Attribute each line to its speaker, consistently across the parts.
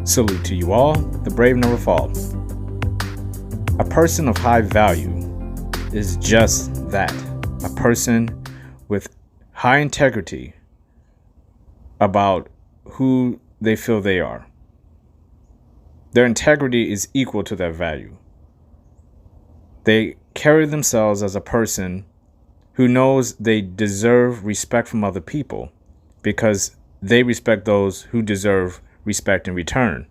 Speaker 1: Salute to you all. The brave never fall. A person of high value is just that. A person with high integrity about who they feel they are. Their integrity is equal to their value. They carry themselves as a person who knows they deserve respect from other people because they respect those who deserve respect in return.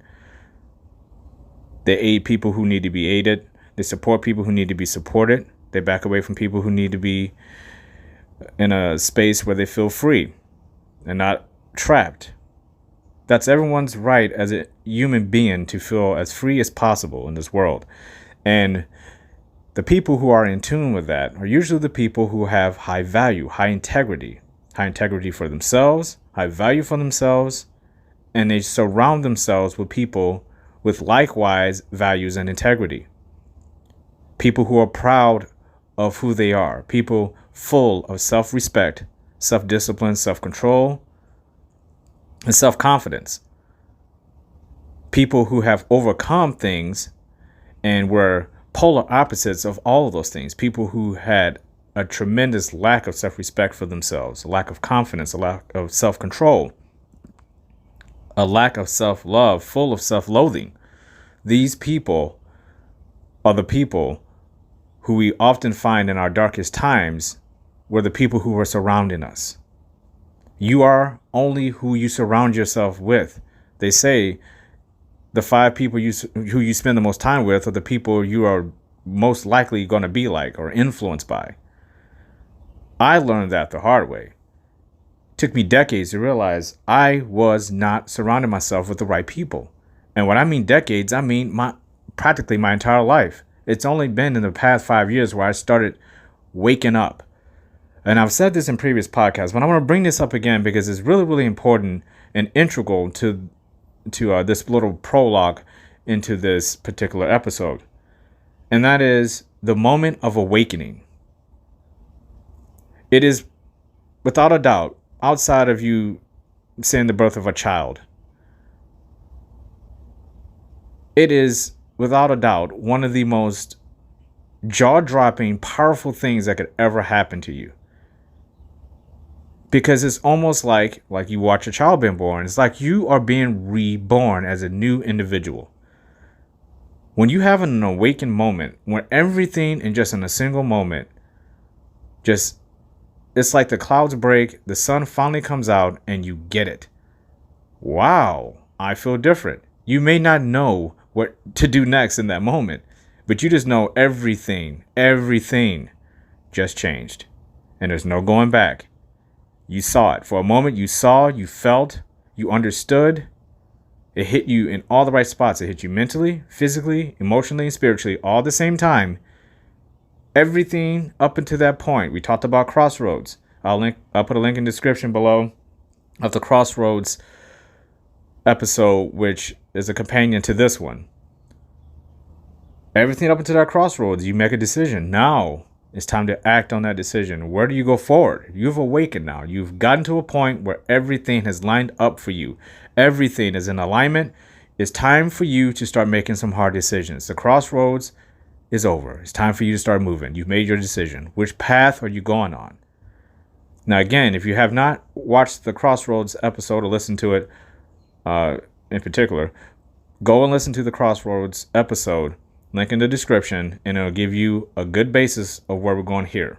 Speaker 1: They aid people who need to be aided. They support people who need to be supported. They back away from people who need to be in a space where they feel free and not trapped. That's everyone's right as a human being to feel as free as possible in this world. And the people who are in tune with that are usually the people who have high value, high integrity for themselves, high value for themselves, and they surround themselves with people with likewise values and integrity. People who are proud of who they are. People full of self-respect, self-discipline, self-control, and self-confidence. People who have overcome things and were polar opposites of all of those things. People who had a tremendous lack of self-respect for themselves, a lack of confidence, a lack of self-control, a lack of self-love, full of self-loathing. These people are the people who we often find in our darkest times were the people who were surrounding us. You are only who you surround yourself with. They say the 5 people who you spend the most time with are the people you are most likely going to be like or influenced by. I learned that the hard way. Took me decades to realize I was not surrounding myself with the right people. And when I mean decades, I mean practically my entire life. It's only been in the past 5 years where I started waking up. And I've said this in previous podcasts, but I want to bring this up again because it's really, really important and integral to this little prologue into this particular episode. And that is the moment of awakening. It is, without a doubt, outside of you seeing the birth of a child, it is, without a doubt, one of the most jaw-dropping, powerful things that could ever happen to you. Because it's almost like you watch a child being born. It's like you are being reborn as a new individual. When you have an awakened moment, when everything in just in a single moment, it's like the clouds break, the sun finally comes out, and you get it. Wow, I feel different. You may not know what to do next in that moment, but you just know everything just changed. And there's no going back. You saw it. For a moment, you saw, you felt, you understood. It hit you in all the right spots. It hit you mentally, physically, emotionally, and spiritually all at the same time. Everything up until that point. We talked about Crossroads. I'll put a link in the description below of the Crossroads episode, which is a companion to this one. Everything up until that crossroads, you make a decision. Now it's time to act on that decision. Where do you go forward? You've awakened now. You've gotten to a point where everything has lined up for you. Everything is in alignment. It's time for you to start making some hard decisions. The crossroads is over. It's time for you to start moving. You've made your decision. Which path are you going on? Now, again, if you have not watched the Crossroads episode or listened to it in particular, go and listen to the Crossroads episode. Link in the description, and it'll give you a good basis of where we're going here.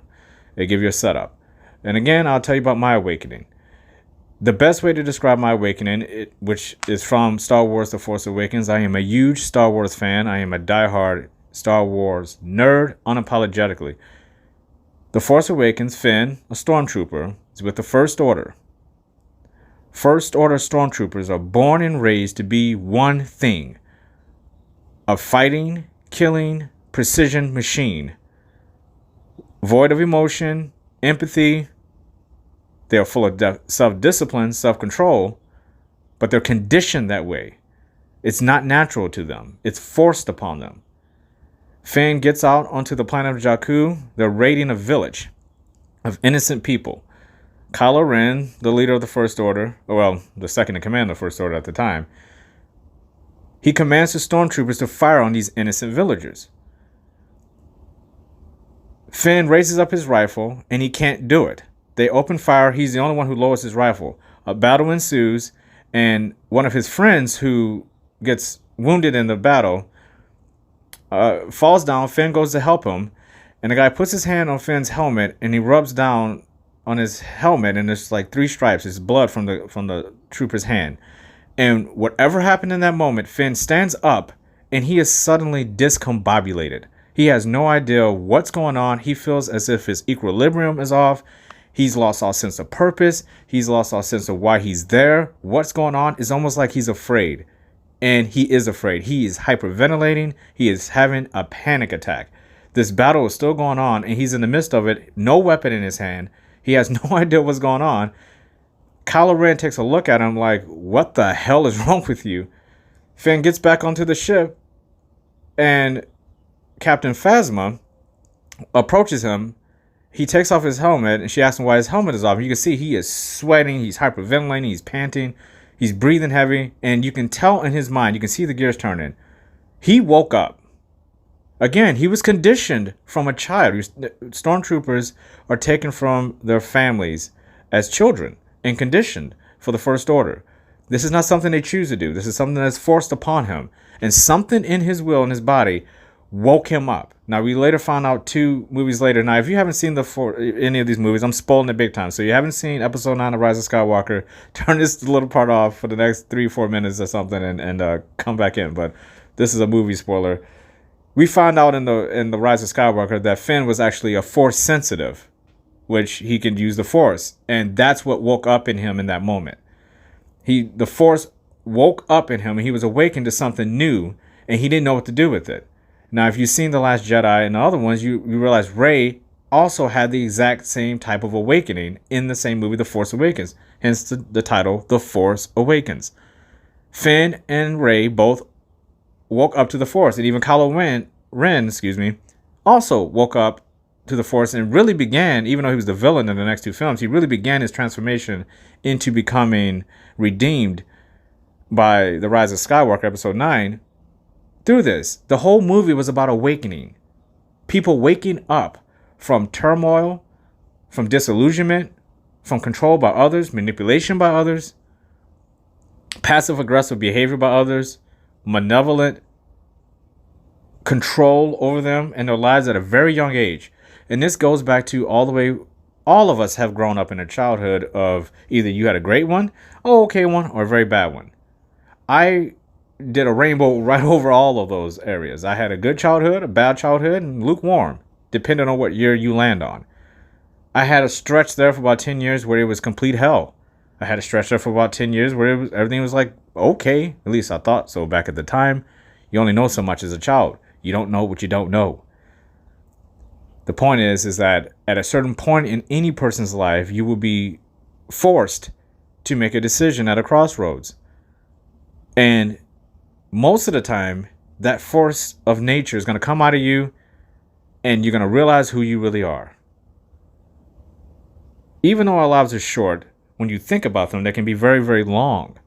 Speaker 1: It'll give you a setup. And again, I'll tell you about my awakening. The best way to describe my awakening, which is from Star Wars The Force Awakens. I am a huge Star Wars fan. I am a diehard Star Wars nerd, unapologetically. The Force Awakens, Finn, a stormtrooper, is with the First Order. First Order stormtroopers are born and raised to be one thing: a fighting, killing, precision machine. Void of emotion, empathy. They are full of self-discipline, self-control, but they're conditioned that way. It's not natural to them. It's forced upon them. Finn gets out onto the planet of Jakku. They're raiding a village of innocent people. Kylo Ren, the leader of the First Order, well, the second in command of the First Order at the time, He commands the stormtroopers to fire on these innocent villagers. Finn raises up his rifle, and he can't do it. They open fire. He's the only one who lowers his rifle. A battle ensues, and one of his friends who gets wounded in the battle falls down. Finn goes to help him, and the guy puts his hand on Finn's helmet, and he rubs down on his helmet, and there's like 3 stripes. It's blood from the trooper's hand. And whatever happened in that moment, Finn stands up, and he is suddenly discombobulated. He has no idea what's going on. He feels as if his equilibrium is off. He's lost all sense of purpose. He's lost all sense of why he's there. What's going on? It's almost like he's afraid. And he is afraid. He is hyperventilating. He is having a panic attack. This battle is still going on, and he's in the midst of it. No weapon in his hand. He has no idea what's going on. Kylo Ren takes a look at him like, what the hell is wrong with you? Finn gets back onto the ship, and Captain Phasma approaches him. He takes off his helmet, and she asks him why his helmet is off. You can see he is sweating, he's hyperventilating, he's panting, he's breathing heavy, and you can tell in his mind, you can see the gears turning. He woke up. Again, he was conditioned from a child. Stormtroopers are taken from their families as children and conditioned for the First Order. This is not something they choose to do. This is something that's forced upon him. And something in his will, in his body, woke him up. Now, we later found out 2 movies later. Now, if you haven't seen any of these movies, I'm spoiling it big time. So you haven't seen Episode 9 of Rise of Skywalker, turn this little part off for the next 3-4 minutes or something and come back in. But this is a movie spoiler. We found out in the Rise of Skywalker that Finn was actually a Force sensitive, which he could use the Force. And that's what woke up in him in that moment. The Force woke up in him, and he was awakened to something new, and he didn't know what to do with it. Now, if you've seen The Last Jedi and the other ones, you realize Rey also had the exact same type of awakening in the same movie, The Force Awakens. Hence the title, The Force Awakens. Finn and Rey both woke up to the Force. And even Kylo Ren, also woke up to the Force and really began, even though he was the villain in the next 2 films, he really began his transformation into becoming redeemed by The Rise of Skywalker, Episode 9. Through this, the whole movie was about awakening. People waking up from turmoil, from disillusionment, from control by others, manipulation by others, passive-aggressive behavior by others, malevolent control over them and their lives at a very young age. And this goes back to all of us have grown up in a childhood of either you had a great one, okay one, or a very bad one. I did a rainbow right over all of those areas. I had a good childhood, a bad childhood, and lukewarm, depending on what year you land on. I had a stretch there for about 10 years where it was complete hell. I had a stretch there for about 10 years where everything was like, okay, at least I thought so back at the time. You only know so much as a child. You don't know what you don't know. The point is that at a certain point in any person's life, you will be forced to make a decision at a crossroads. And most of the time, that force of nature is going to come out of you, and you're going to realize who you really are. Even though our lives are short, when you think about them, they can be very, very long.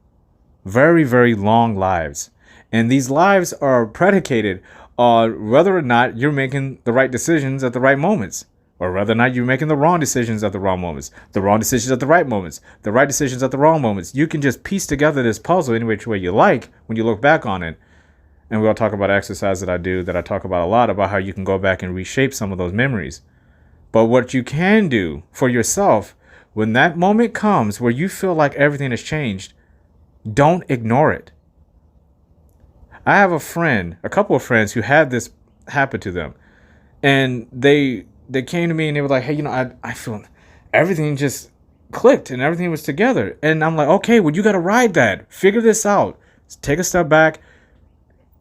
Speaker 1: Very, very long lives. And these lives are predicated on whether or not you're making the right decisions at the right moments, or whether or not you're making the wrong decisions at the wrong moments, the wrong decisions at the right moments, the right decisions at the wrong moments. You can just piece together this puzzle any which way you like when you look back on it. And we'll talk about exercise that I talk about a lot, about how you can go back and reshape some of those memories. But what you can do for yourself, when that moment comes where you feel like everything has changed, don't ignore it. I have a couple of friends who had this happen to them. And they came to me and they were like, hey, I feel everything just clicked and everything was together. And I'm like, okay, well, you got to ride that. Figure this out. Take a step back.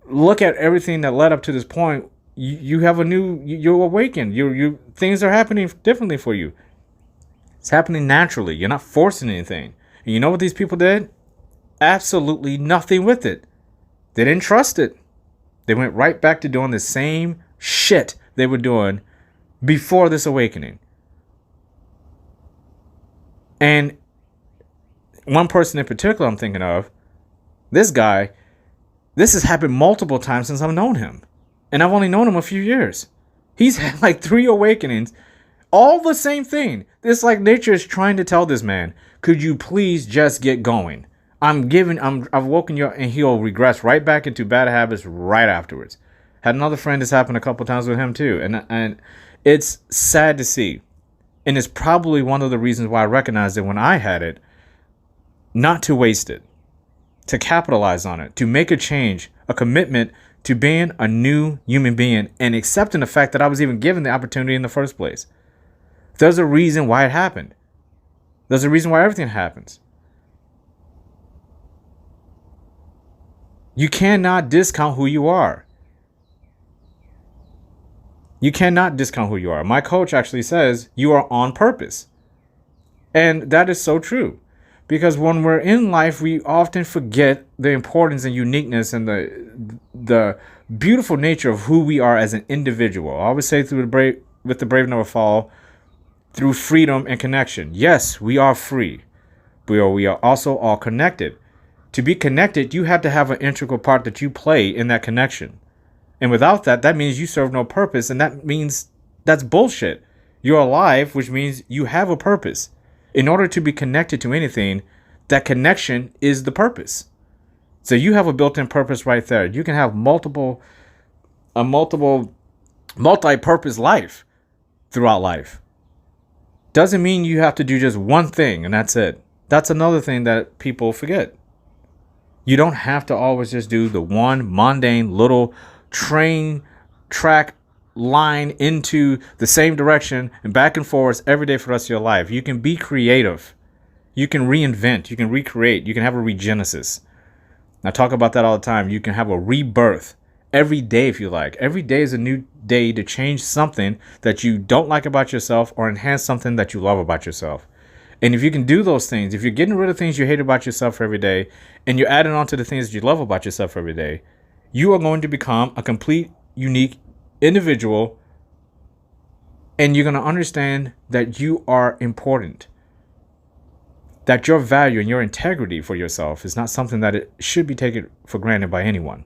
Speaker 1: Look at everything that led up to this point. You have you're awakened. Things are happening differently for you. It's happening naturally. You're not forcing anything. And you know what these people did? Absolutely nothing with it. They didn't trust it. They went right back to doing the same shit they were doing before this awakening. And one person in particular I'm thinking of, this guy, This has happened multiple times since I've known him. And I've only known him a few years. He's had like 3 awakenings. All the same thing. It's like nature is trying to tell this man, could you please just get going? I've woken you up, and he'll regress right back into bad habits right afterwards. Had another friend that's happened a couple times with him too. And it's sad to see. And it's probably one of the reasons why I recognized it when I had it, not to waste it, to capitalize on it, to make a change, a commitment to being a new human being and accepting the fact that I was even given the opportunity in the first place. There's a reason why it happened. There's a reason why everything happens. You cannot discount who you are. You cannot discount who you are. My coach actually says you are on purpose. And that is so true. Because when we're in life, we often forget the importance and uniqueness and the beautiful nature of who we are as an individual. I always say with the brave never fall, through freedom and connection. Yes, we are free. But we are also all connected. To be connected, you have to have an integral part that you play in that connection. And without that, that means you serve no purpose. And that means that's bullshit. You're alive, which means you have a purpose. In order to be connected to anything, that connection is the purpose. So you have a built-in purpose right there. You can have a multi-purpose life throughout life. Doesn't mean you have to do just one thing and that's it. That's another thing that people forget. You don't have to always just do the one mundane little train track line into the same direction and back and forth every day for the rest of your life. You can be creative. You can reinvent. You can recreate. You can have a regenesis. I talk about that all the time. You can have a rebirth every day if you like. Every day is a new day to change something that you don't like about yourself or enhance something that you love about yourself. And if you can do those things, if you're getting rid of things you hate about yourself every day and you're adding on to the things that you love about yourself every day, you are going to become a complete, unique individual, and you're going to understand that you are important, that your value and your integrity for yourself is not something that it should be taken for granted by anyone.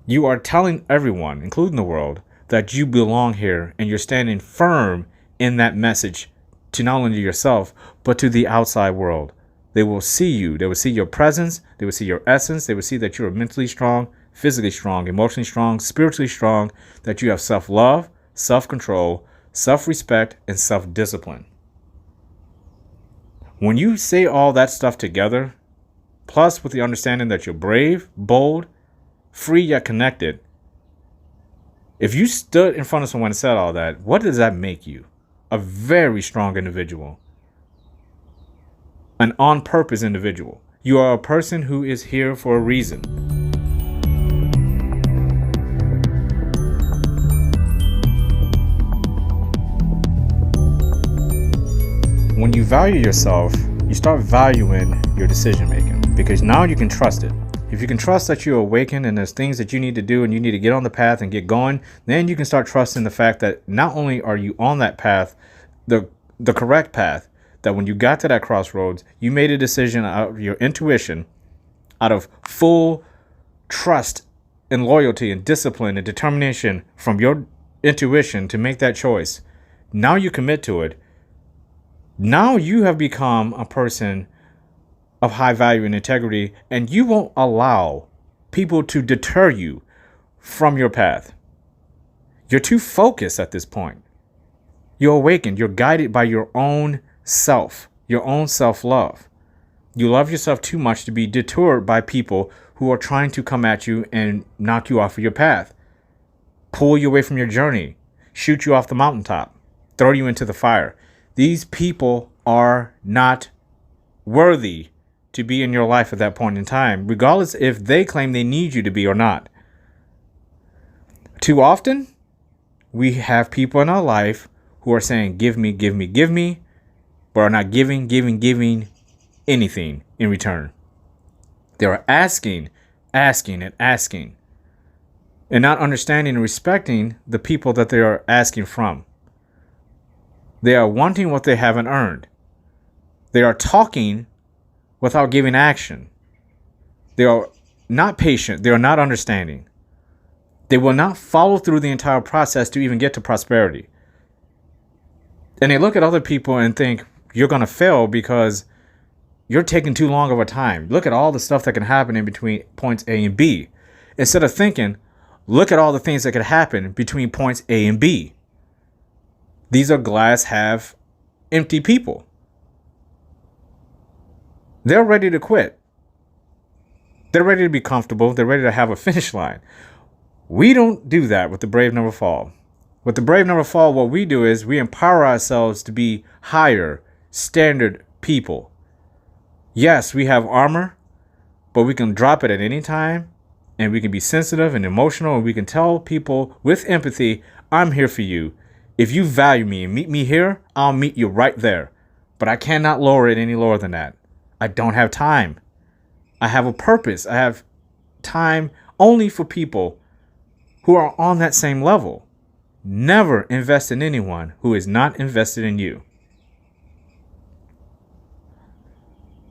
Speaker 1: You are telling everyone, including the world, that you belong here, and you're standing firm in that message to not only yourself, but to the outside world. They will see you. They will see your presence. They will see your essence. They will see that you are mentally strong, physically strong, emotionally strong, spiritually strong, that you have self-love, self-control, self-respect, and self-discipline. When you say all that stuff together, plus with the understanding that you're brave, bold, free yet connected, if you stood in front of someone and said all that, what does that make you? A very strong individual. An on-purpose individual. You are a person who is here for a reason. When you value yourself, you start valuing your decision making, because now you can trust it. If you can trust that you're awakened and there's things that you need to do and you need to get on the path and get going, then you can start trusting the fact that not only are you on that path, the correct path, that when you got to that crossroads, you made a decision out of your intuition, out of full trust and loyalty and discipline and determination from your intuition to make that choice. Now you commit to it. Now you have become a person of high value and integrity, and you won't allow people to deter you from your path. You're too focused at this point. You're awakened. You're guided by your own self, your own self-love. You love yourself too much to be deterred by people who are trying to come at you and knock you off of your path, pull you away from your journey, shoot you off the mountaintop, throw you into the fire. These people are not worthy to be in your life at that point in time, regardless if they claim they need you to be or not. Too often, we have people in our life who are saying, give me, give me, give me, but are not giving anything in return. They are asking, and not understanding and respecting the people that they are asking from. They are wanting what they haven't earned. They are talking without giving action. They are not patient. They are not understanding. They will not follow through the entire process to even get to prosperity. And they look at other people and think you're going to fail because you're taking too long of a time. Look at all the stuff that can happen in between points A and B. Instead of thinking, look at all the things that could happen between points A and B. These are glass half empty people. They're ready to quit. They're ready to be comfortable. They're ready to have a finish line. We don't do that with the Brave Never Fall. With the Brave Never Fall, what we do is we empower ourselves to be higher standard people. Yes, we have armor, but we can drop it at any time, and we can be sensitive and emotional, and we can tell people with empathy, I'm here for you. If you value me and meet me here, I'll meet you right there. But I cannot lower it any lower than that. I don't have time. I have a purpose. I have time only for people who are on that same level. Never invest in anyone who is not invested in you.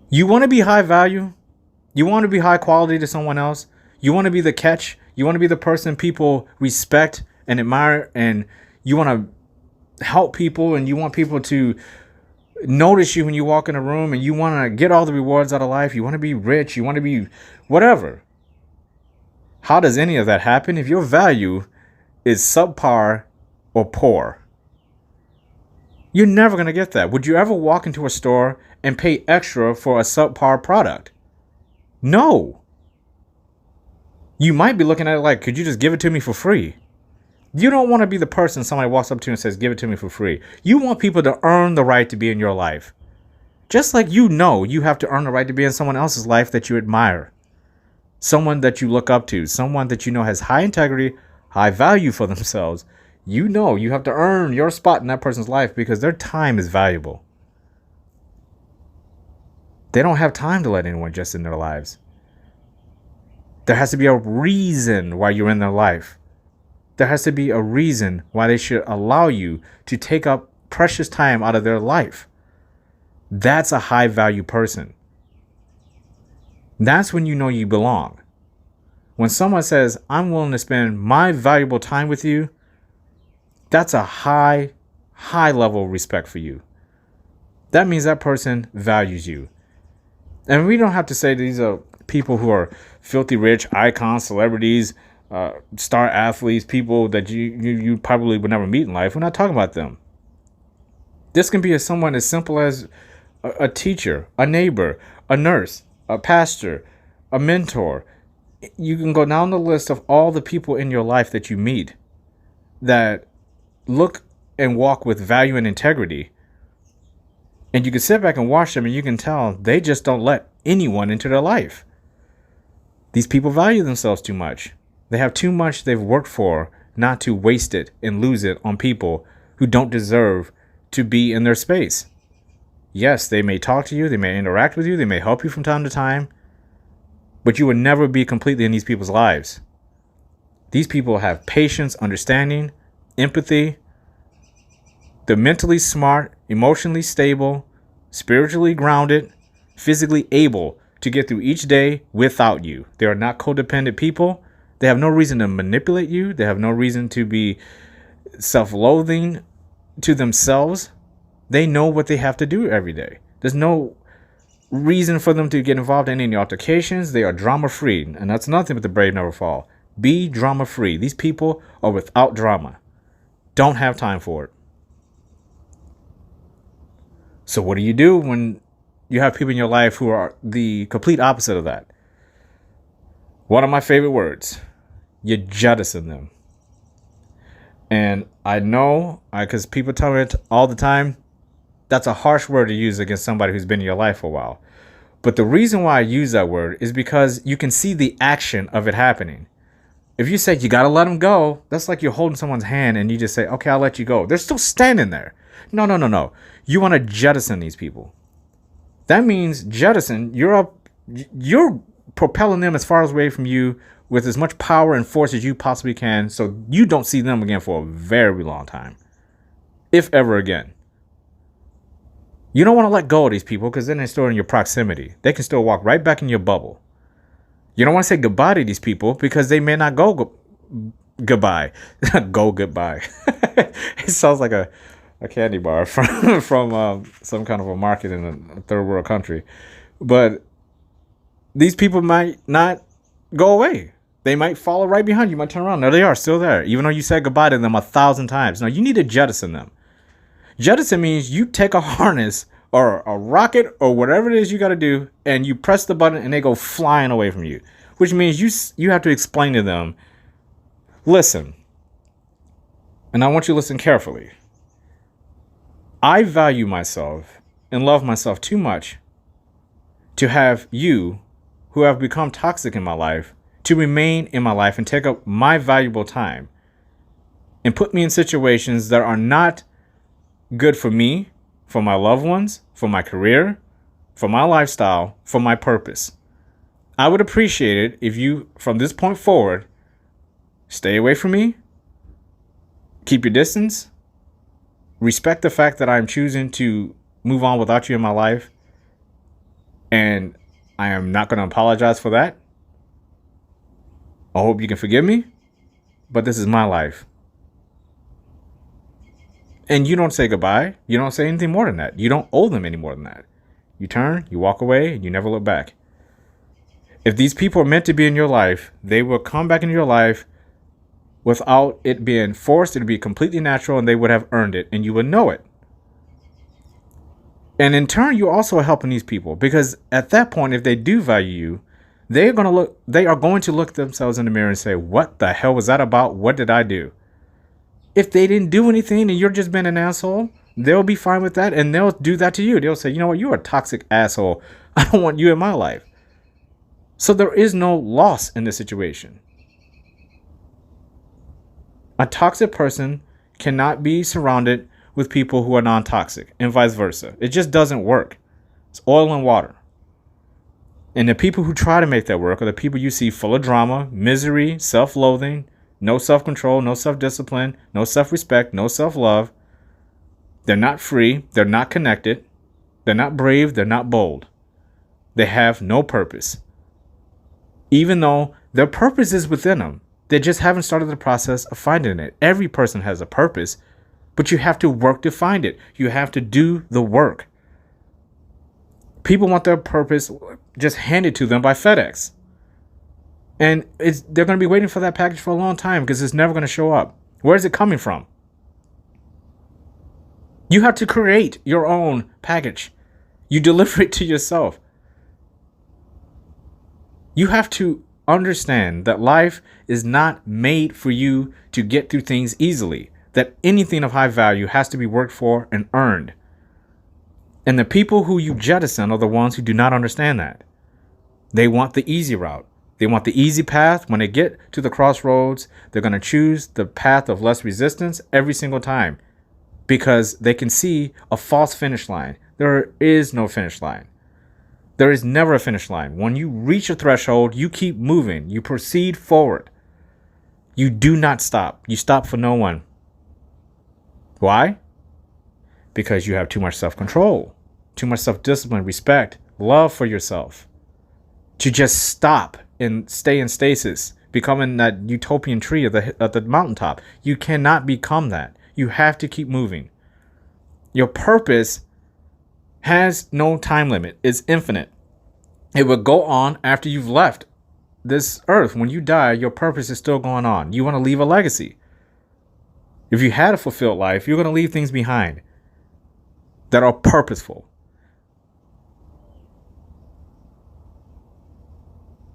Speaker 1: You want to be high value? You want to be high quality to someone else? You want to be the catch? You want to be the person people respect and admire, and you want to help people, and you want people to notice you when you walk in a room, and you want to get all the rewards out of life. You want to be rich. You want to be whatever. How does any of that happen if your value is subpar or poor? You're never going to get that. Would you ever walk into a store and pay extra for a subpar product? No. You might be looking at it like, could you just give it to me for free? You don't want to be the person somebody walks up to and says, give it to me for free. You want people to earn the right to be in your life. Just like you have to earn the right to be in someone else's life that you admire. Someone that you look up to. Someone that you know has high integrity, high value for themselves. You have to earn your spot in that person's life because their time is valuable. They don't have time to let anyone just in their lives. There has to be a reason why you're in their life. There has to be a reason why they should allow you to take up precious time out of their life. That's a high value person. That's when you know you belong. When someone says, I'm willing to spend my valuable time with you, that's a high level of respect for you. That means that person values you. And we don't have to say these are people who are filthy rich, icons, celebrities, star athletes, people that you probably would never meet in life. We're not talking about them. This can be someone as simple as a teacher, a neighbor, a nurse, a pastor, a mentor. You can go down the list of all the people in your life that you meet that look and walk with value and integrity. And you can sit back and watch them and you can tell they just don't let anyone into their life. These people value themselves too much. They have too much they've worked for not to waste it and lose it on people who don't deserve to be in their space. Yes, they may talk to you, they may interact with you, they may help you from time to time, but you will never be completely in these people's lives. These people have patience, understanding, empathy. They're mentally smart, emotionally stable, spiritually grounded, physically able to get through each day without you. They are not codependent people. They have no reason to manipulate you. They have no reason to be self-loathing to themselves. They know what they have to do every day. There's no reason for them to get involved in any altercations. They are drama-free, and that's nothing but the Brave Never Fall. Be drama-free. These people are without drama. Don't have time for it. So what do you do when you have people in your life who are the complete opposite of that? One of my favorite words, you jettison them. And I know, because people tell me it all the time, that's a harsh word to use against somebody who's been in your life for a while. But the reason why I use that word is because you can see the action of it happening. If you say you got to let them go, that's like you're holding someone's hand and you just say, okay, I'll let you go. They're still standing there. No. You want to jettison these people. That means jettison, you're propelling them as far away from you with as much power and force as you possibly can, so you don't see them again for a very long time, if ever again. You don't want to let go of these people because then they're still in your proximity. They can still walk right back in your bubble. You don't want to say goodbye to these people because they may not goodbye. Go goodbye. It sounds like a candy bar from some kind of a market in a third world country. But these people might not go away. They might follow right behind you. You might turn around. There they are, still there, even though you said goodbye to them 1,000 times. No, you need to jettison them. Jettison means you take a harness or a rocket or whatever it is you got to do, and you press the button and they go flying away from you, which means you have to explain to them, listen, and I want you to listen carefully. I value myself and love myself too much to have you, who have become toxic in my life, to remain in my life and take up my valuable time and put me in situations that are not good for me, for my loved ones, for my career, for my lifestyle, for my purpose. I would appreciate it if you, from this point forward, stay away from me, keep your distance, respect the fact that I'm choosing to move on without you in my life, and I am not going to apologize for that. I hope you can forgive me, but this is my life. And you don't say goodbye. You don't say anything more than that. You don't owe them any more than that. You turn, you walk away, and you never look back. If these people are meant to be in your life, they will come back into your life without it being forced. It would be completely natural, and they would have earned it, and you would know it. And in turn, you're also helping these people, because at that point, if they do value you, they are going to look themselves in the mirror and say, what the hell was that about? What did I do? If they didn't do anything and you're just being an asshole, they'll be fine with that, and they'll do that to you. They'll say, you know what? You're a toxic asshole. I don't want you in my life. So there is no loss in this situation. A toxic person cannot be surrounded with people who are non-toxic, and vice versa. It just doesn't work. It's oil and water. And the people who try to make that work are the people you see full of drama, misery, self-loathing, no self-control, no self-discipline, no self-respect, no self-love. They're not free. They're not connected. They're not brave. They're not bold. They have no purpose. Even though their purpose is within them, they just haven't started the process of finding it. Every person has a purpose, but you have to work to find it. You have to do the work. People want their purpose just handed to them by FedEx. And they're going to be waiting for that package for a long time because it's never going to show up. Where is it coming from? You have to create your own package. You deliver it to yourself. You have to understand that life is not made for you to get through things easily. That anything of high value has to be worked for and earned. And the people who you jettison are the ones who do not understand that. They want the easy route. They want the easy path. When they get to the crossroads, they're going to choose the path of less resistance every single time because they can see a false finish line. There is no finish line. There is never a finish line. When you reach a threshold, you keep moving. You proceed forward. You do not stop. You stop for no one. Why? Because you have too much self-control, too much self-discipline, respect, love for yourself. To just stop and stay in stasis, becoming that utopian tree at the mountaintop. You cannot become that. You have to keep moving. Your purpose has no time limit. It's infinite. It will go on after you've left this earth. When you die, your purpose is still going on. You want to leave a legacy. If you had a fulfilled life, you're going to leave things behind that are purposeful.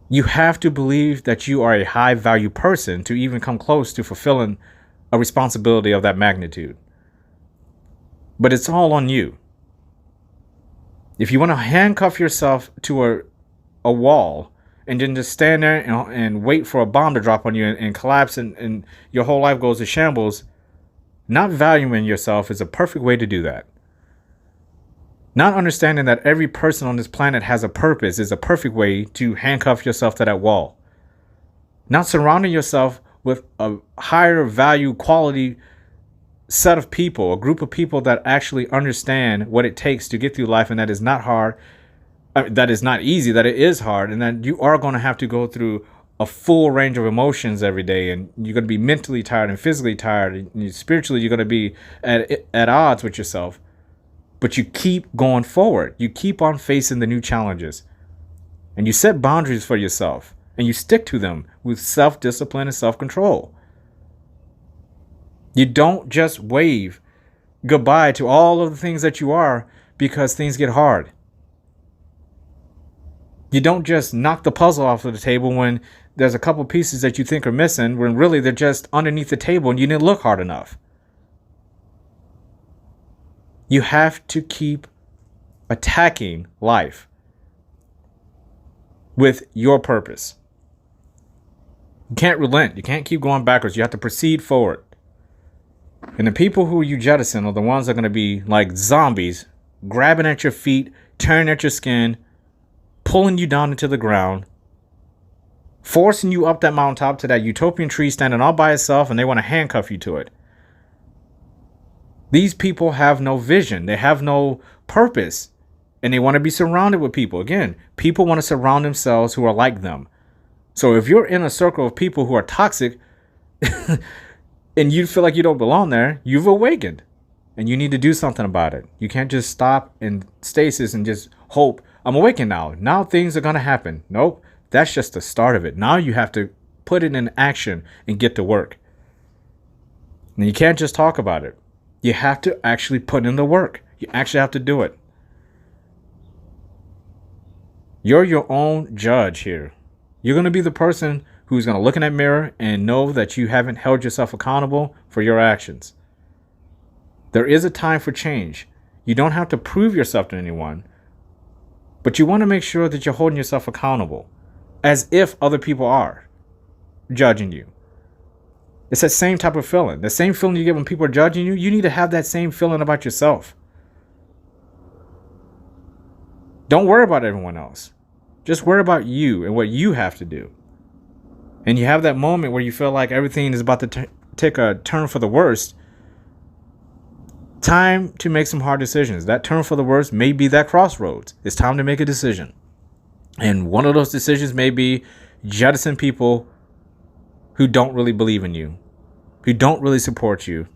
Speaker 1: You have to believe that you are a high value person to even come close to fulfilling a responsibility of that magnitude. But it's all on you. If you want to handcuff yourself to a wall and then just stand there and wait for a bomb to drop on you and collapse and your whole life goes to shambles, not valuing yourself is a perfect way to do that. Not understanding that every person on this planet has a purpose is a perfect way to handcuff yourself to that wall. Not surrounding yourself with a higher value quality set of people, a group of people that actually understand what it takes to get through life and that is not hard, that is not easy, that it is hard, and that you are going to have to go through a full range of emotions every day, and you're going to be mentally tired and physically tired, and spiritually you're going to be at odds with yourself. But you keep going forward. You keep on facing the new challenges, and you set boundaries for yourself, and you stick to them with self-discipline and self-control. You don't just wave goodbye to all of the things that you are because things get hard. You don't just knock the puzzle off of the table when there's a couple pieces that you think are missing, when really they're just underneath the table and you didn't look hard enough. You have to keep attacking life with your purpose. You can't relent. You can't keep going backwards. You have to proceed forward. And the people who you jettison are the ones that are going to be like zombies, grabbing at your feet, tearing at your skin, pulling you down into the ground, forcing you up that mountaintop to that utopian tree standing all by itself, and they want to handcuff you to it. These people have no vision. They have no purpose, and they want to be surrounded with people. Again, people want to surround themselves who are like them. So if you're in a circle of people who are toxic and you feel like you don't belong there, you've awakened and you need to do something about it. You can't just stop in stasis and just hope, I'm awakened now. Now things are going to happen. Nope. That's just the start of it. Now you have to put it in action and get to work. And you can't just talk about it. You have to actually put in the work. You actually have to do it. You're your own judge here. You're going to be the person who's going to look in that mirror and know that you haven't held yourself accountable for your actions. There is a time for change. You don't have to prove yourself to anyone, but you want to make sure that you're holding yourself accountable as if other people are judging you. It's that same type of feeling. The same feeling you get when people are judging you, you need to have that same feeling about yourself. Don't worry about everyone else. Just worry about you and what you have to do. And you have that moment where you feel like everything is about to take a turn for the worst. Time to make some hard decisions. That turn for the worst may be that crossroads. It's time to make a decision. And one of those decisions may be jettison people who don't really believe in you, who don't really support you,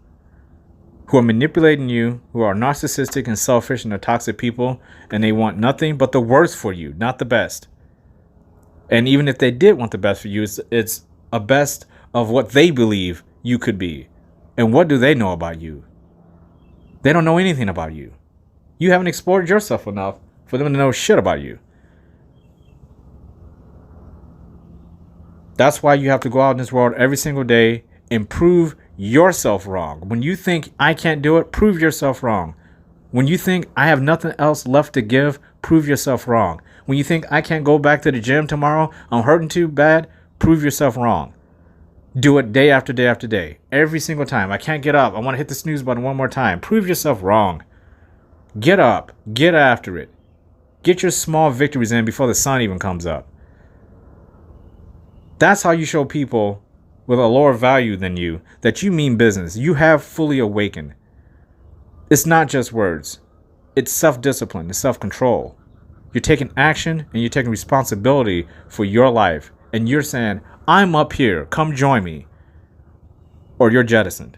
Speaker 1: who are manipulating you, who are narcissistic and selfish and are toxic people, and they want nothing but the worst for you, not the best. And even if they did want the best for you, it's a best of what they believe you could be. And what do they know about you? They don't know anything about you. You haven't explored yourself enough for them to know shit about you. That's why you have to go out in this world every single day and prove yourself wrong. When you think I can't do it, prove yourself wrong. When you think I have nothing else left to give, prove yourself wrong. When you think I can't go back to the gym tomorrow, I'm hurting too bad, prove yourself wrong. Do it day after day after day. Every single time. I can't get up. I want to hit the snooze button one more time. Prove yourself wrong. Get up. Get after it. Get your small victories in before the sun even comes up. That's how you show people with a lower value than you that you mean business. You have fully awakened. It's not just words. It's self-discipline. It's self-control. You're taking action and you're taking responsibility for your life. And you're saying, I'm up here. Come join me. Or you're jettisoned.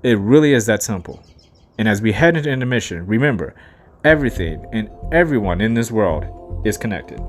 Speaker 1: It really is that simple. And as we head into intermission, remember, everything and everyone in this world is connected.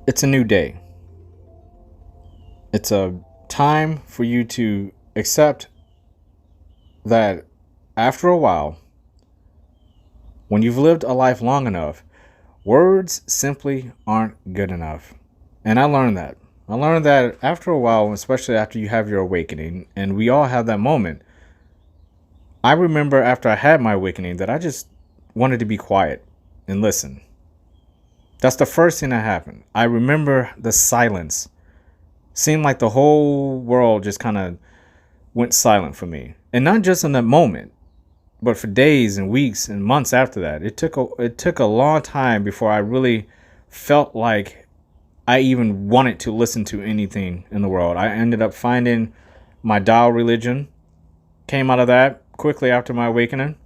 Speaker 1: It's a new day. It's a time for you to accept that after a while, when you've lived a life long enough, words simply aren't good enough. And I learned that. I learned that after a while, especially after you have your awakening, and we all have that moment. I remember after I had my awakening that I just wanted to be quiet and listen. That's the first thing that happened. I remember the silence. Seemed like the whole world just kind of went silent for me. And not just in that moment, but for days and weeks and months after that. It took a long time before I really felt like I even wanted to listen to anything in the world. I ended up finding my Tao religion. Came out of that quickly after my awakening.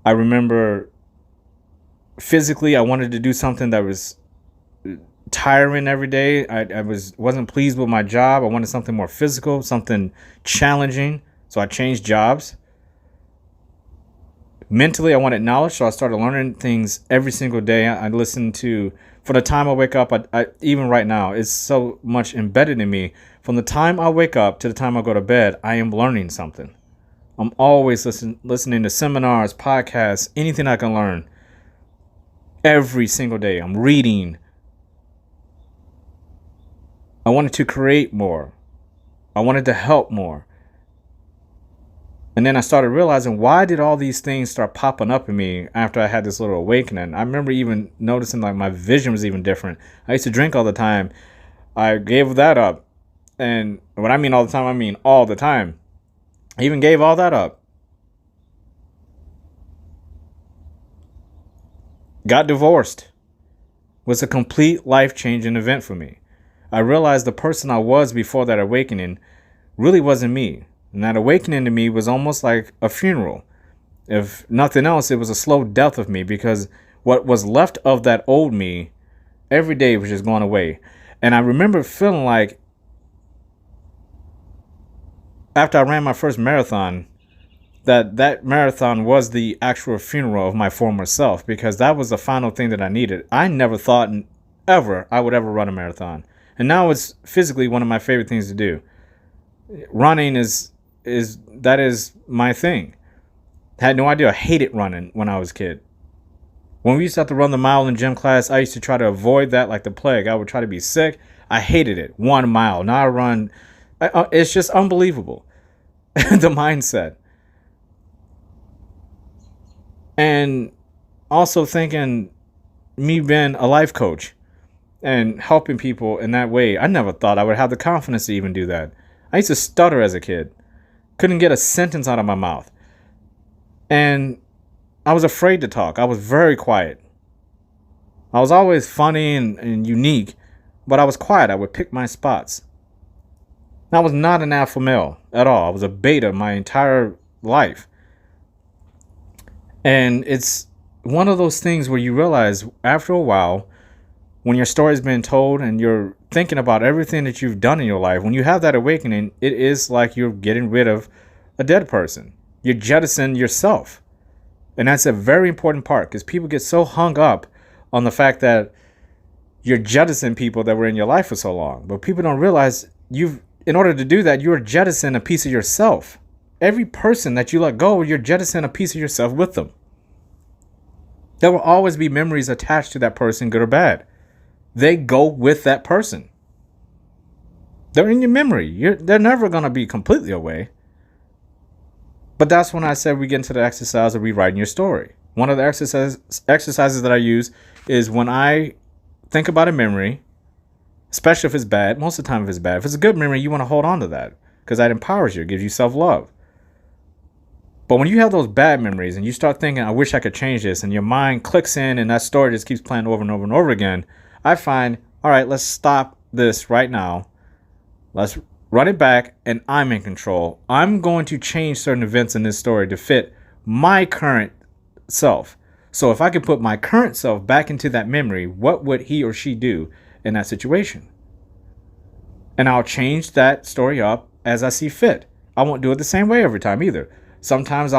Speaker 1: I remember physically I wanted to do something that was tiring every day. I wasn't pleased with my job. I wanted something more physical, something challenging. So I changed jobs. Mentally, I wanted knowledge, so I started learning things every single day. I listened to, from the time I wake up, I even right now, it's so much embedded in me. From the time I wake up to the time I go to bed, I am learning something. I'm always listening to seminars, podcasts, anything I can learn. Every single day, I'm reading. I wanted to create more. I wanted to help more. And then I started realizing, why did all these things start popping up in me after I had this little awakening? I remember even noticing like my vision was even different. I used to drink all the time. I gave that up. And when I mean all the time, I mean all the time. I even gave all that up. Got divorced. Was a complete life-changing event for me. I realized the person I was before that awakening really wasn't me. And that awakening to me was almost like a funeral. If nothing else, it was a slow death of me, because what was left of that old me every day was just going away. And I remember feeling like after I ran my first marathon, that marathon was the actual funeral of my former self, because that was the final thing that I needed. I never thought ever I would ever run a marathon. And now it's physically one of my favorite things to do. Running is my thing. Had no idea. I hated running when I was a kid. When we used to have to run the mile in gym class, I used to try to avoid that like the plague. I would try to be sick. I hated it. 1 mile. Now I run. It's just unbelievable. The mindset. And also thinking, me being a life coach and helping people in that way, I never thought I would have the confidence to even do that. I used to stutter as a kid. Couldn't get a sentence out of my mouth. And I was afraid to talk. I was very quiet. I was always funny and unique, but I was quiet. I would pick my spots. I was not an alpha male at all. I was a beta my entire life. And it's one of those things where you realize after a while, when your story's been told and you're thinking about everything that you've done in your life, when you have that awakening, it is like you're getting rid of a dead person. You jettison yourself. And that's a very important part, because people get so hung up on the fact that you're jettisoning people that were in your life for so long. But people don't realize in order to do that, you're jettisoning a piece of yourself. Every person that you let go, you're jettisoning a piece of yourself with them. There will always be memories attached to that person, good or bad. They go with that person. They're in your memory. They're never going to be completely away. But that's when I said we get into the exercise of rewriting your story. One of the exercises that I use is when I think about a memory, especially if it's bad. Most of the time if it's bad. If it's a good memory, you want to hold on to that, because that empowers you. It gives you self-love. But when you have those bad memories and you start thinking, I wish I could change this, and your mind clicks in and that story just keeps playing over and over and over again, I find, all right, let's stop this right now. Let's run it back, and I'm in control. I'm going to change certain events in this story to fit my current self. So if I could put my current self back into that memory, what would he or she do in that situation? And I'll change that story up as I see fit. I won't do it the same way every time either. Sometimes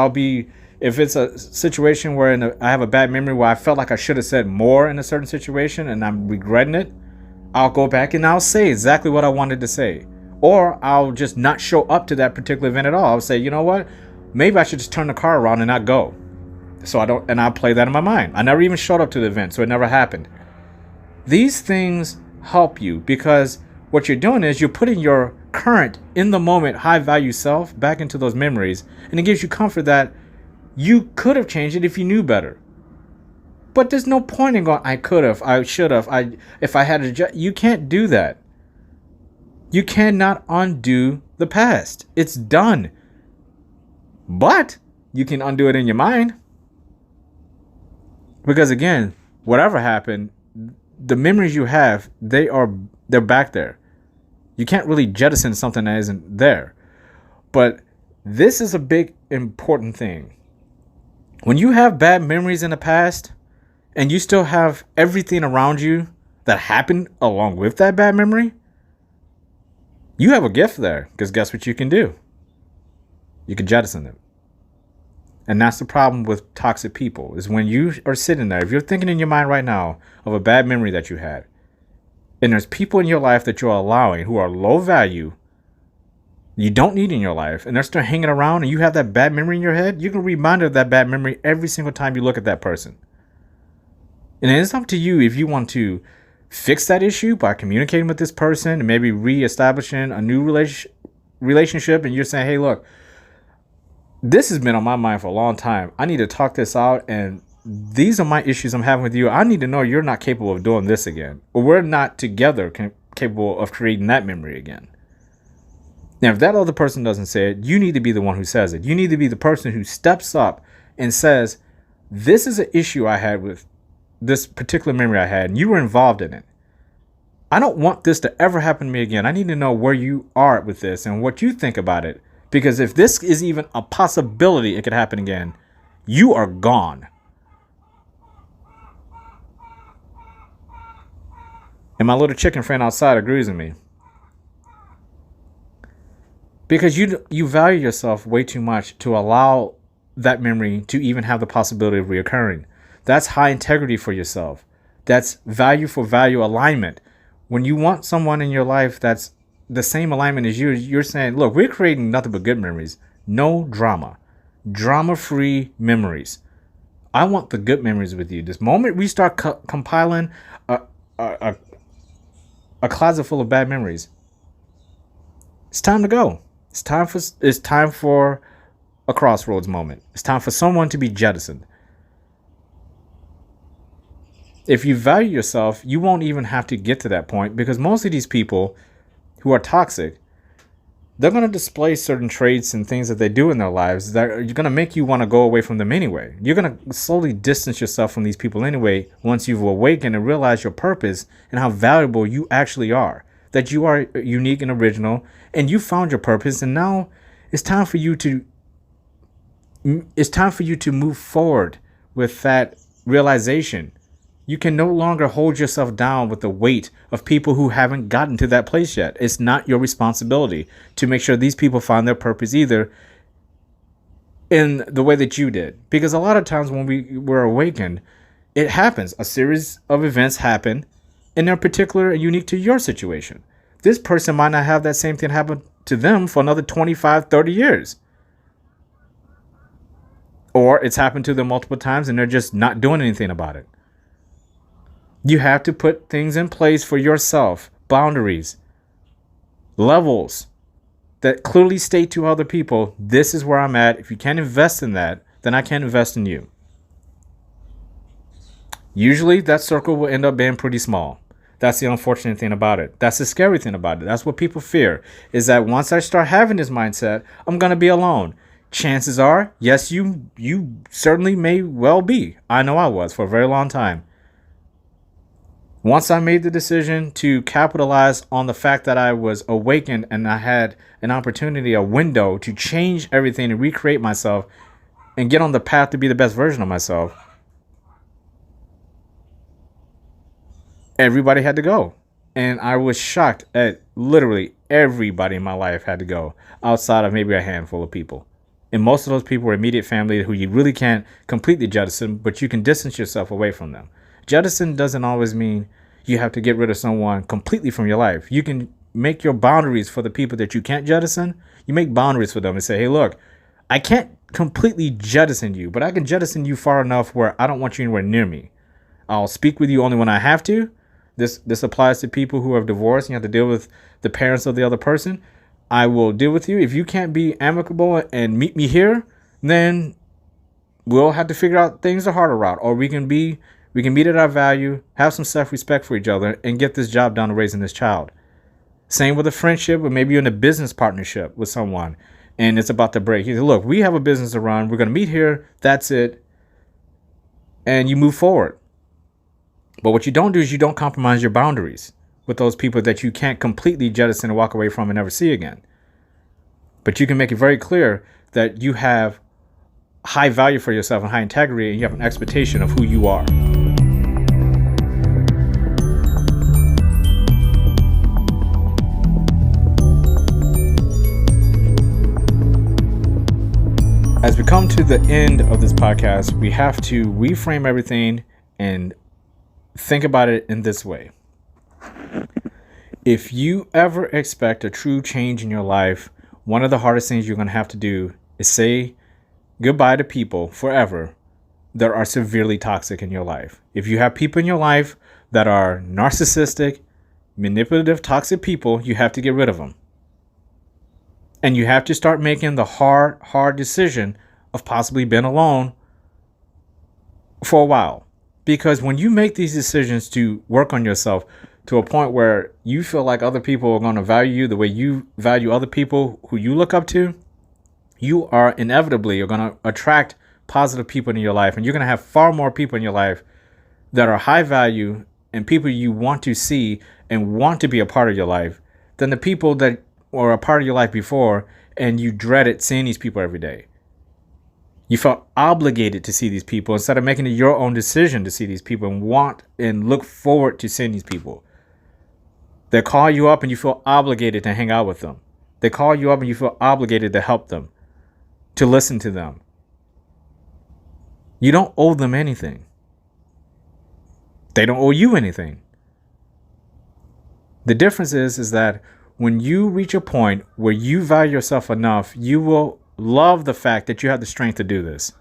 Speaker 1: if it's a situation where I have a bad memory where I felt like I should have said more in a certain situation and I'm regretting it, I'll go back and I'll say exactly what I wanted to say. Or I'll just not show up to that particular event at all. I'll say, you know what? Maybe I should just turn the car around and not go. So I don't, and I'll play that in my mind. I never even showed up to the event, so it never happened. These things help you because what you're doing is you're putting your current, in the moment, high value self back into those memories. And it gives you comfort that you could have changed it if you knew better. But there's no point in going, I could have, I should have, if I had a you can't do that. You cannot undo the past. It's done. But you can undo it in your mind. Because again, whatever happened, the memories you have, they're back there. You can't really jettison something that isn't there. But this is a big important thing. When you have bad memories in the past, and you still have everything around you that happened along with that bad memory, you have a gift there. Because guess what you can do? You can jettison them. And that's the problem with toxic people, is when you are sitting there, if you're thinking in your mind right now of a bad memory that you had, and there's people in your life that you're allowing who are low value, you don't need in your life, and they're still hanging around, and you have that bad memory in your head, you can remind of that bad memory every single time you look at that person. And it's up to you if you want to fix that issue by communicating with this person and maybe reestablishing a new relationship. And you're saying, hey, look, this has been on my mind for a long time. I need to talk this out. And these are my issues I'm having with you. I need to know you're not capable of doing this again. Or we're not together capable of creating that memory again. Now, if that other person doesn't say it, you need to be the one who says it. You need to be the person who steps up and says, this is an issue I had with this particular memory I had, and you were involved in it. I don't want this to ever happen to me again. I need to know where you are with this and what you think about it. Because if this is even a possibility it could happen again, you are gone. And my little chicken friend outside agrees with me. Because you value yourself way too much to allow that memory to even have the possibility of reoccurring. That's high integrity for yourself. That's value for value alignment. When you want someone in your life that's the same alignment as you, you're saying, look, we're creating nothing but good memories. No drama. Drama-free memories. I want the good memories with you. This moment we start compiling a closet full of bad memories, it's time to go. It's time for a crossroads moment. It's time for someone to be jettisoned. If you value yourself, you won't even have to get to that point, because most of these people who are toxic, they're going to display certain traits and things that they do in their lives that are going to make you want to go away from them anyway. You're going to slowly distance yourself from these people anyway once you've awakened and realized your purpose and how valuable you actually are, that you are unique and original, and you found your purpose, and now it's time for you to move forward with that realization. You can no longer hold yourself down with the weight of people who haven't gotten to that place yet. It's not your responsibility to make sure these people find their purpose either in the way that you did. Because a lot of times when we were awakened, it happens. A series of events happen, and they're particular and unique to your situation. This person might not have that same thing happen to them for another 25, 30 years. Or it's happened to them multiple times and they're just not doing anything about it. You have to put things in place for yourself, boundaries, levels that clearly state to other people, this is where I'm at. If you can't invest in that, then I can't invest in you. Usually that circle will end up being pretty small. That's the unfortunate thing about it. That's the scary thing about it. That's what people fear, is that once I start having this mindset, I'm going to be alone. Chances are, yes, you certainly may well be. I know I was for a very long time. Once I made the decision to capitalize on the fact that I was awakened and I had an opportunity, a window to change everything and recreate myself and get on the path to be the best version of myself, everybody had to go. And I was shocked at literally everybody in my life had to go, outside of maybe a handful of people. And most of those people were immediate family who you really can't completely jettison, but you can distance yourself away from them. Jettison doesn't always mean you have to get rid of someone completely from your life. You can make your boundaries for the people that you can't jettison. You make boundaries for them and say, hey, look, I can't completely jettison you, but I can jettison you far enough where I don't want you anywhere near me. I'll speak with you only when I have to. This applies to people who have divorced and you have to deal with the parents of the other person. I will deal with you. If you can't be amicable and meet me here, then we'll have to figure out things the harder route, or we can meet at our value, have some self-respect for each other, and get this job done raising this child. Same with a friendship, or maybe you're in a business partnership with someone and it's about to break. You say, look, we have a business to run. We're going to meet here. That's it. And you move forward. But what you don't do is you don't compromise your boundaries with those people that you can't completely jettison and walk away from and never see again. But you can make it very clear that you have high value for yourself and high integrity, and you have an expectation of who you are. As we come to the end of this podcast, we have to reframe everything and think about it in this way. If you ever expect a true change in your life, one of the hardest things you're going to have to do is say goodbye to people forever that are severely toxic in your life. If you have people in your life that are narcissistic, manipulative, toxic people, you have to get rid of them. And you have to start making the hard decision of possibly being alone for a while. Because when you make these decisions to work on yourself to a point where you feel like other people are going to value you the way you value other people who you look up to, you are inevitably going to attract positive people in your life. And you're going to have far more people in your life that are high value and people you want to see and want to be a part of your life than the people that were a part of your life before and you dreaded seeing these people every day. You felt obligated to see these people instead of making it your own decision to see these people and want and look forward to seeing these people. They call you up and you feel obligated to hang out with them. They call you up and you feel obligated to help them, to listen to them. You don't owe them anything. They don't owe you anything. The difference is that when you reach a point where you value yourself enough, you will love the fact that you have the strength to do this.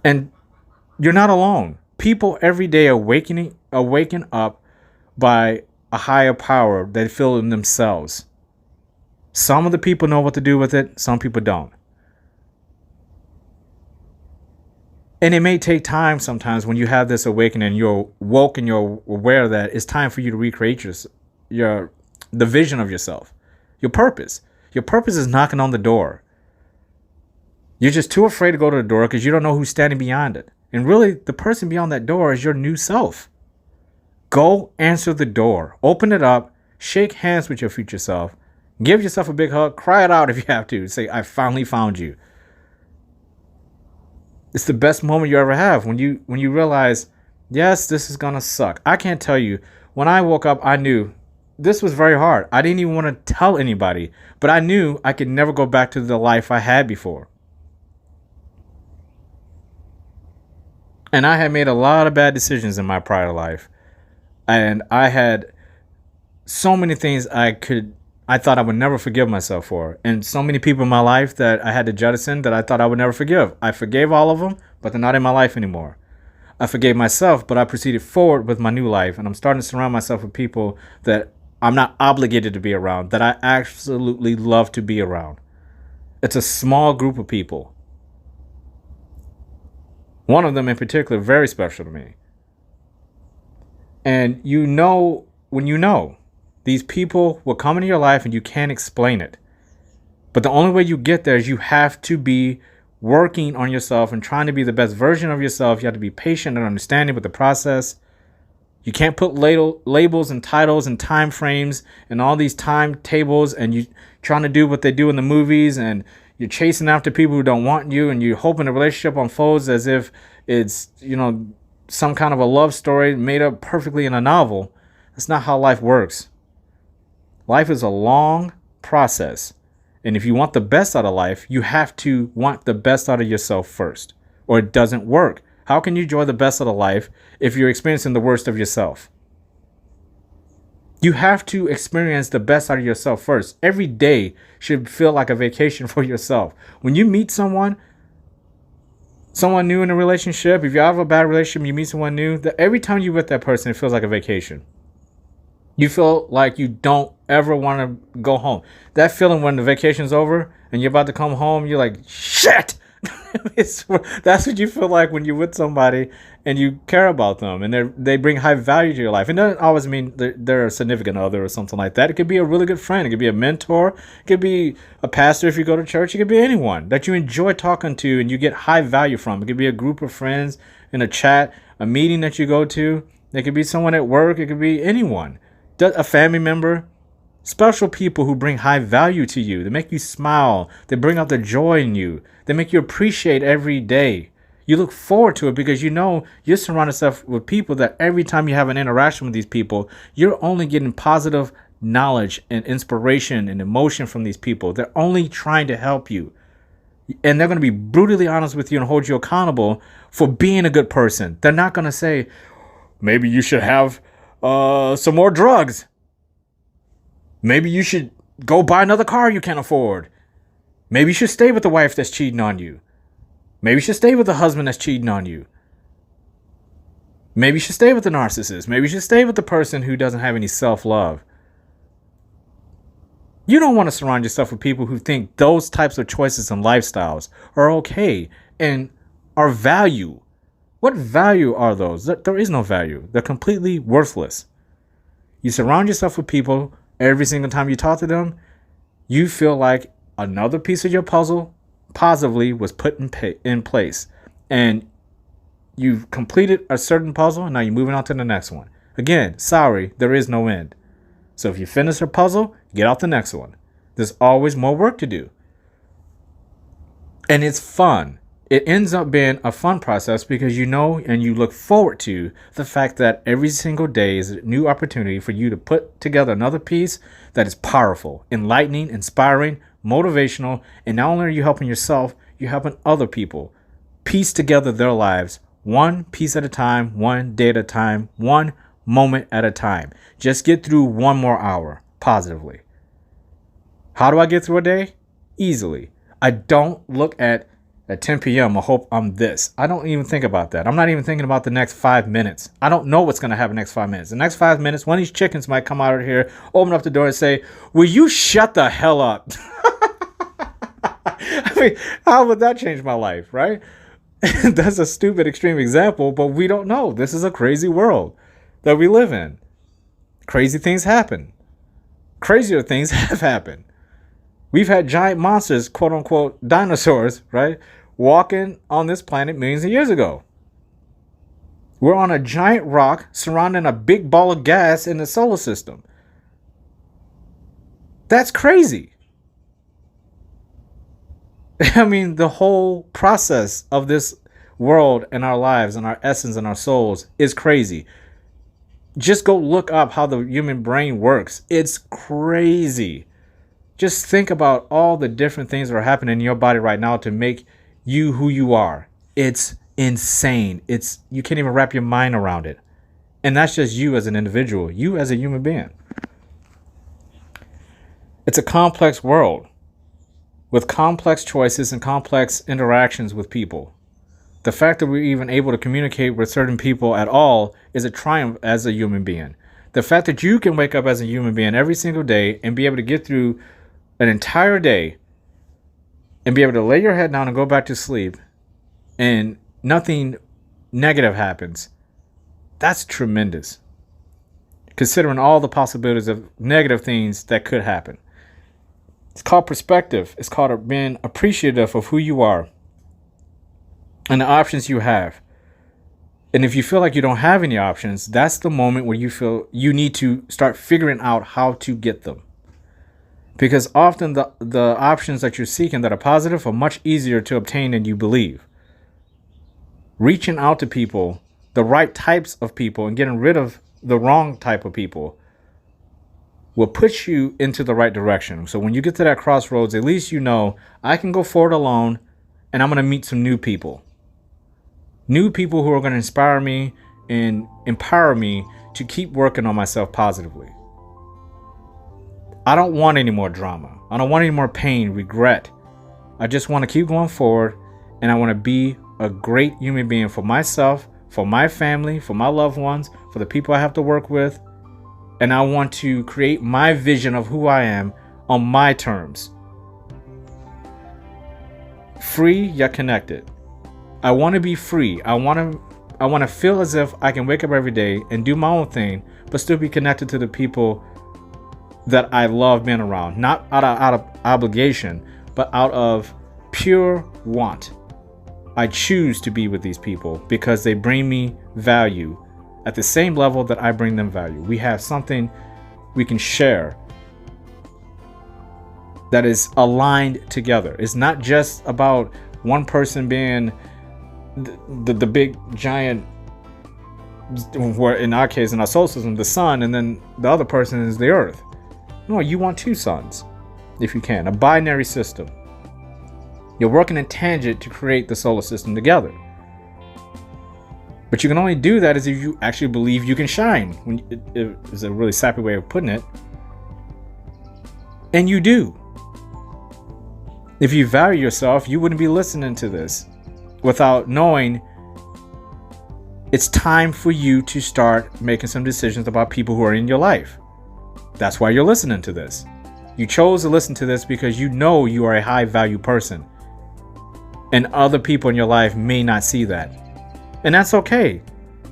Speaker 1: And you're not alone. People every day awaken up by a higher power they feel in themselves. Some of the people know what to do with it. Some people don't. And it may take time sometimes when you have this awakening, you're woke and you're aware that it's time for you to recreate the vision of yourself, your purpose. Your purpose is knocking on the door. You're just too afraid to go to the door because you don't know who's standing beyond it. And really, the person beyond that door is your new self. Go answer the door. Open it up. Shake hands with your future self. Give yourself a big hug. Cry it out if you have to. Say, I finally found you. It's the best moment you ever have when you realize, yes, this is going to suck. I can't tell you. When I woke up, I knew this was very hard. I didn't even want to tell anybody, but I knew I could never go back to the life I had before. And I had made a lot of bad decisions in my prior life. And I had so many things I thought I would never forgive myself for. And so many people in my life that I had to jettison that I thought I would never forgive. I forgave all of them, but they're not in my life anymore. I forgave myself, but I proceeded forward with my new life. And I'm starting to surround myself with people that I'm not obligated to be around, that I absolutely love to be around. It's a small group of people. One of them in particular, very special to me. And you know, when you know, these people will come into your life and you can't explain it. But the only way you get there is you have to be working on yourself and trying to be the best version of yourself. You have to be patient and understanding with the process. You can't put labels and titles and time frames and all these timetables and you trying to do what they do in the movies and you're chasing after people who don't want you and you're hoping the relationship unfolds as if it's, some kind of a love story made up perfectly in a novel. That's not how life works. Life is a long process. And if you want the best out of life, you have to want the best out of yourself first, or it doesn't work. How can you enjoy the best out of life if you're experiencing the worst of yourself? You have to experience the best out of yourself first. Every day should feel like a vacation for yourself. When you meet someone new in a relationship, if you have a bad relationship, you meet someone new, that every time you're with that person, it feels like a vacation. You feel like you don't ever want to go home. That feeling when the vacation's over and you're about to come home, you're like, shit! That's what you feel like when you're with somebody and you care about them and they bring high value to your life. And it doesn't always mean they're a significant other or something like that. It could be a really good friend. It could be a mentor. It could be a pastor if you go to church. It could be anyone that you enjoy talking to and you get high value from. It could be a group of friends in a chat, a meeting that you go to. It could be someone at work. It could be anyone. A family member. Special people who bring high value to you. They make you smile. They bring out the joy in you. They make you appreciate every day. You look forward to it because you know you're surrounding yourself with people that every time you have an interaction with these people, you're only getting positive knowledge and inspiration and emotion from these people. They're only trying to help you. And they're going to be brutally honest with you and hold you accountable for being a good person. They're not going to say, maybe you should have some more drugs. Maybe you should go buy another car you can't afford. Maybe you should stay with the wife that's cheating on you. Maybe you should stay with the husband that's cheating on you. Maybe you should stay with the narcissist. Maybe you should stay with the person who doesn't have any self-love. You don't want to surround yourself with people who think those types of choices and lifestyles are okay and are value. What value are those? There is no value. They're completely worthless. You surround yourself with people. Every single time you talk to them, you feel like another piece of your puzzle positively was put in place. And you've completed a certain puzzle, and now you're moving on to the next one. Again, sorry, there is no end. So if you finish a puzzle, get out the next one. There's always more work to do. And it's fun. It ends up being a fun process because you know and you look forward to the fact that every single day is a new opportunity for you to put together another piece that is powerful, enlightening, inspiring, motivational, and not only are you helping yourself, you're helping other people piece together their lives one piece at a time, one day at a time, one moment at a time. Just get through one more hour positively. How do I get through a day? Easily. I don't look at 10 p.m. I hope I'm this. I don't even think about that. I'm not even thinking about the next 5 minutes. I don't know what's going to happen next 5 minutes. The next 5 minutes, one of these chickens might come out of here, open up the door and say, will you shut the hell up? I mean, how would that change my life, right? That's a stupid extreme example, but we don't know. This is a crazy world that we live in. Crazy things happen. Crazier things have happened. We've had giant monsters, quote unquote, dinosaurs, right, walking on this planet millions of years ago. We're on a giant rock surrounding a big ball of gas in the solar system. That's crazy. I mean, the whole process of this world and our lives and our essence and our souls is crazy. Just go look up how the human brain works. It's crazy. Just think about all the different things that are happening in your body right now to make you who you are. It's insane. You can't even wrap your mind around it. And that's just you as an individual, you as a human being. It's a complex world with complex choices and complex interactions with people. The fact that we're even able to communicate with certain people at all is a triumph as a human being. The fact that you can wake up as a human being every single day and be able to get through an entire day and be able to lay your head down and go back to sleep and nothing negative happens, that's tremendous. Considering all the possibilities of negative things that could happen. It's called perspective. It's called being appreciative of who you are and the options you have. And if you feel like you don't have any options, that's the moment where you feel you need to start figuring out how to get them. Because often the options that you're seeking that are positive are much easier to obtain than you believe. Reaching out to people, the right types of people, and getting rid of the wrong type of people will put you into the right direction. So when you get to that crossroads, at least you know I can go forward alone and I'm going to meet some new people. New people who are going to inspire me and empower me to keep working on myself positively. I don't want any more drama. I don't want any more pain, regret. I just want to keep going forward, and I want to be a great human being for myself, for my family, for my loved ones, for the people I have to work with. And I want to create my vision of who I am on my terms. Free yet connected. I want to be free. I want to feel as if I can wake up every day and do my own thing, but still be connected to the people that I love being around. Not out of obligation, but out of pure want. I choose to be with these people because they bring me value at the same level that I bring them value. We have something we can share that is aligned together. It's not just about one person being the big giant, where in our case, in our solar system, the sun, and then the other person is the earth. No, you want two suns, if you can. A binary system. You're working in tangent to create the solar system together. But you can only do that as if you actually believe you can shine. It is a really sappy way of putting it. And you do. If you value yourself, you wouldn't be listening to this without knowing it's time for you to start making some decisions about people who are in your life. That's why you're listening to this. You chose to listen to this because you know you are a high value person. And other people in your life may not see that. And that's okay.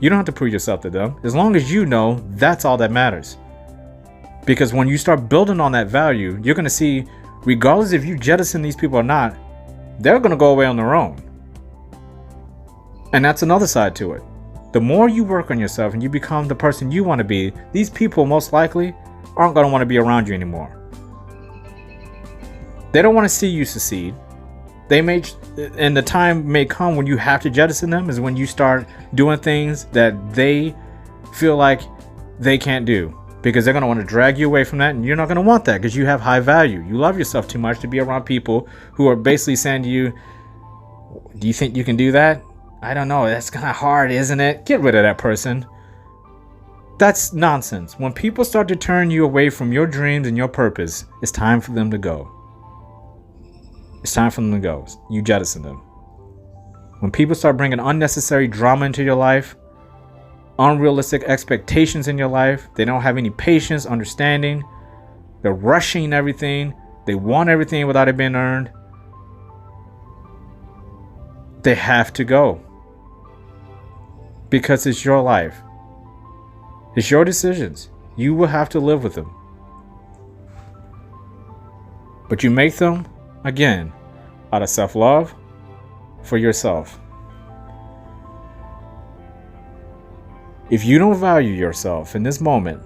Speaker 1: You don't have to prove yourself to them. As long as you know, that's all that matters. Because when you start building on that value, you're going to see, regardless if you jettison these people or not, they're going to go away on their own. And that's another side to it. The more you work on yourself and you become the person you want to be, these people most likely aren't going to want to be around you anymore. They don't want to see you succeed. They may, and the time may come when you have to jettison them, is when you start doing things that they feel like they can't do, because they're going to want to drag you away from that, and you're not going to want that because you have high value. You love yourself too much to be around people who are basically saying to you, do you think you can do that? I don't know. That's kind of hard, isn't it? Get rid of that person. That's nonsense. When people start to turn you away from your dreams and your purpose, it's time for them to go. It's time for them to go. You jettison them. When people start bringing unnecessary drama into your life, unrealistic expectations in your life, they don't have any patience, understanding, they're rushing everything, they want everything without it being earned, they have to go. Because it's your life. It's your decisions. You will have to live with them. But you make them, again, out of self-love for yourself. If you don't value yourself in this moment,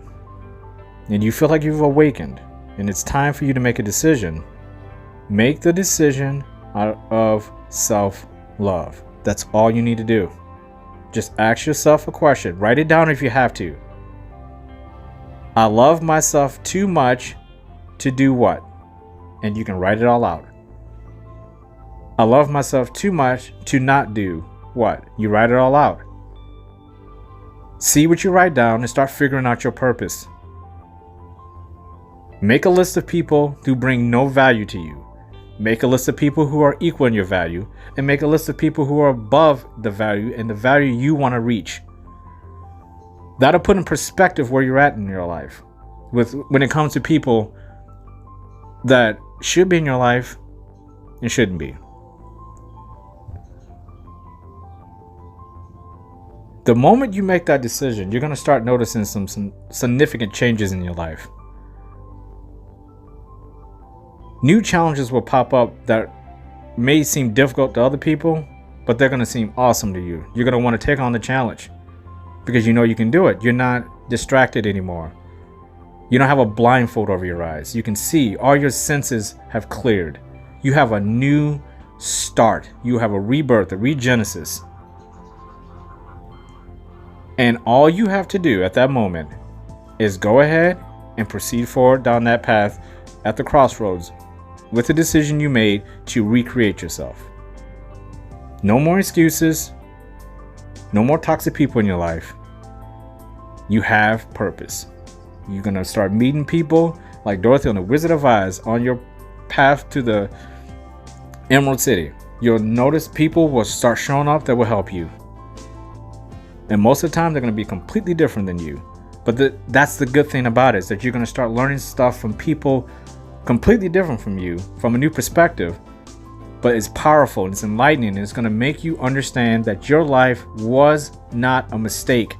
Speaker 1: and you feel like you've awakened, and it's time for you to make a decision, make the decision out of self-love. That's all you need to do. Just ask yourself a question. Write it down if you have to. I love myself too much to do what? And you can write it all out. I love myself too much to not do what? You write it all out. See what you write down and start figuring out your purpose. Make a list of people who bring no value to you. Make a list of people who are equal in your value, and make a list of people who are above the value and the value you want to reach. That'll put in perspective where you're at in your life when it comes to people that should be in your life and shouldn't be. The moment you make that decision, you're going to start noticing some significant changes in your life. New challenges will pop up that may seem difficult to other people, but they're going to seem awesome to you. You're going to want to take on the challenge because you know you can do it. You're not distracted anymore. You don't have a blindfold over your eyes. You can see. All your senses have cleared. You have a new start. You have a rebirth, a regenesis. And all you have to do at that moment is go ahead and proceed forward down that path at the crossroads with the decision you made to recreate yourself. No more excuses. No more toxic people in your life. You have purpose. You're going to start meeting people like Dorothy on the Wizard of Oz, on your path to the Emerald City, you'll notice people will start showing up that will help you. And most of the time, they're going to be completely different than you. But that's the good thing about it, is that you're going to start learning stuff from people completely different from you, from a new perspective. But it's powerful and it's enlightening, and it's going to make you understand that your life was not a mistake.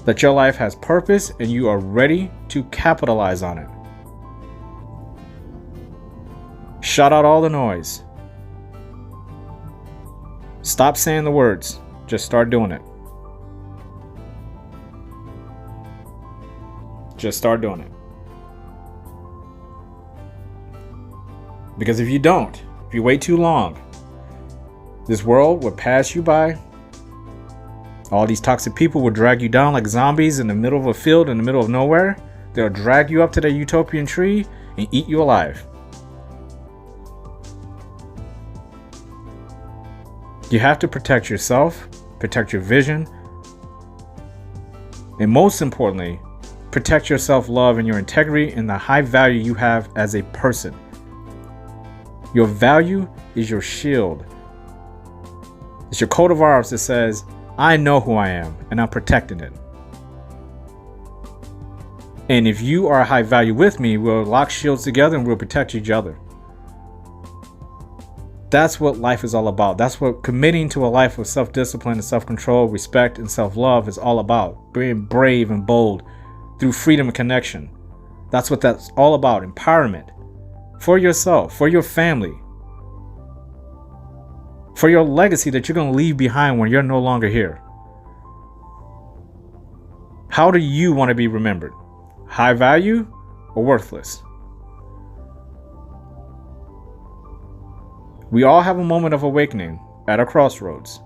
Speaker 1: That your life has purpose and you are ready to capitalize on it. Shut out all the noise. Stop saying the words. Just start doing it. Just start doing it. Because if you don't, if you wait too long, this world will pass you by. All these toxic people will drag you down like zombies in the middle of a field, in the middle of nowhere. They'll drag you up to their utopian tree and eat you alive. You have to protect yourself, protect your vision, and most importantly, protect your self-love and your integrity and the high value you have as a person. Your value is your shield. It's your coat of arms that says, I know who I am and I'm protecting it. And if you are high value with me, we'll lock shields together and we'll protect each other. That's what life is all about. That's what committing to a life of self-discipline and self-control, respect and self-love is all about. Being brave and bold through freedom and connection. That's what that's all about. Empowerment for yourself, for your family, for your legacy that you're going to leave behind when you're no longer here. How do you want to be remembered? High value or worthless? We all have a moment of awakening at a crossroads.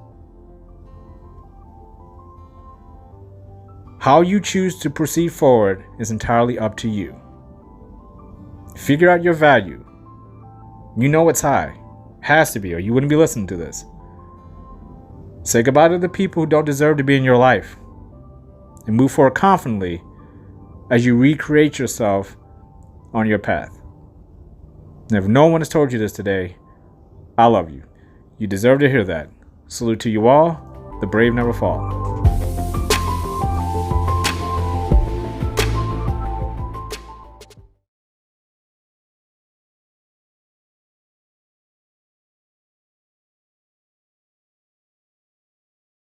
Speaker 1: How you choose to proceed forward is entirely up to you. Figure out your value. You know it's high. Has to be, or you wouldn't be listening to this. Say goodbye to the people who don't deserve to be in your life. And move forward confidently as you recreate yourself on your path. And if no one has told you this today, I love you. You deserve to hear that. Salute to you all. The brave never fall.